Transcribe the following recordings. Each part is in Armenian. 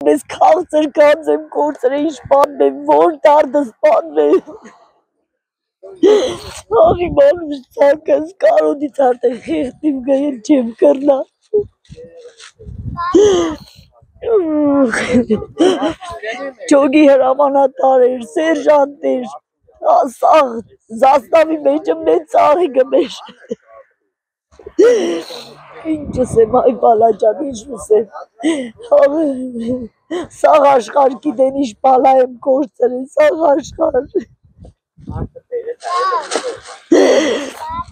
մեզ քաղցր կանձեմ կործր է իշպանն եմ, որ դարդս պանն է։ Աղի մանուշ ծակս կարոդից արդեն խեղտիվ գայել չեմ կրնա։ Ճոգի հրամանատար էր, սերժանտ էր, սաղ զաստավի մեջը մեծ ծաղի գմեր։ Ինչս եմ այ բալաջան, ինչս եմ, սաղ աշխար գիտեն ինչ բալա եմ կործր է, սաղ աշխար։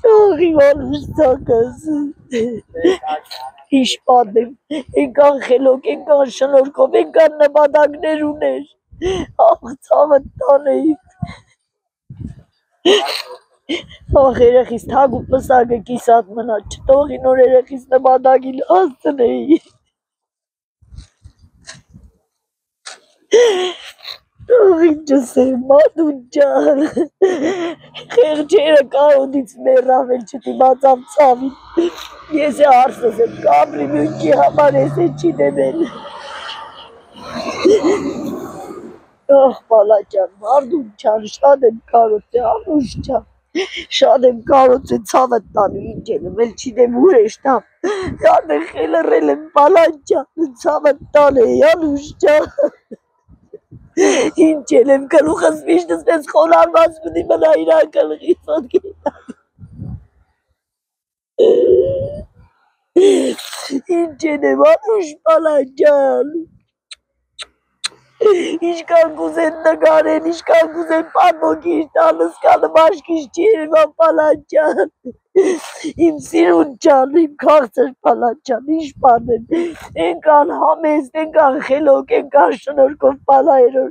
Աղի մանուշ ծակս, իշպան եմ, ենքան խելոք, ենքան շնորքով, ենքան նպատակներ ուներ, աղ ծավը տան էի։ Աղ երեխիս թագ ու պսակը կիսատ մնա, չտողի նոր երեխիս նպատակին հասցն էի։ Աղ ինչս եմ, մատուն ճան, խեղջերը կարոդից մերավ էլ չտիմացավ ծավին, ես է հարսս եմ, կամրի մյունքի համար ես է չինեմ էլ։ Աղ բալաջան, մարդուն ճան, շատ եմ կարոտ է, անուշ ճան, շատ եմ կարոտ է ծավըտ տանու ինչ եմ, էլ չինեմ ուր է շտամ, յարդը խելըրել եմ բալաջան, ծավըտ տան է, անուշ ճան։ Ինչ եմ գլուխս միշտս պես խոնարված պտի մնա իրա գլխի սոտքի։ Ինչ եմ անուշ բալաջան։ Իշկան կուզեն նգարեն, իշկան կուզեն պանոքիշ տանս կանը մաշկիշ չիրվան բալաջան։ Իմ սիրուն ճան, իմ քաղցր բալաջան, իշպան եմ, ենքան համեստ, ենքան խելոք, ենքան շնորքով բալայրոր,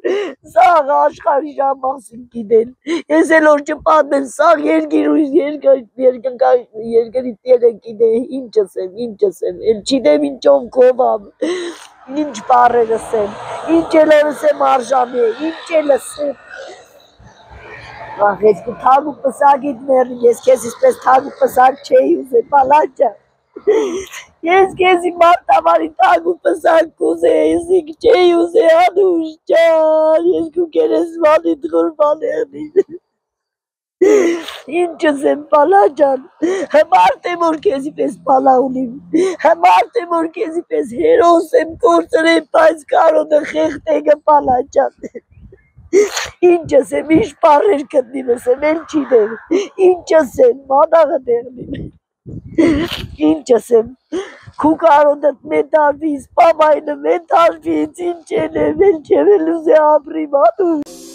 սաղ աշխարի ժամասին գիտեն, ես էլ որ չպատմեմ, սաղ երկրի տերը գիտե, ինչս եմ, էլ չիտեմ ինչով կովամ, ինչ բարերս եմ, ինչ էլորս եմ արժանի է, ինչ էլս եմ։ Աղ ես կու թագ ու պսակիտ մերին, ես կեզ իսպես թագ ու պսակ չէի ուզե, բալաջան։ Ես կեզի մարդավարի թագ ու պսակ կուզե, ես իք չէի ուզե, անուշ ճան, ես կու կերես վանիտ խորվան էղնին։ Ինչս եմ բալաջան, հմարդ եմ որ կեզի պես բալա ունիմ, հմարդ եմ որ կեզի պես հերոս եմ կործր եմ, բայց կարոդը խեղտ էգը բալաջան։ Ինչս եմ, ինչ պարեր կտնիմս եմ, էլ չիդեմ, ինչս եմ, մադաղը դեղնիմ, ինչս եմ, քու կարոդըտ մետարվիս, պամայնը մետարվից, ինչ են եմ, էլ չեմ էլ ուզե ապրիմ, անուշ։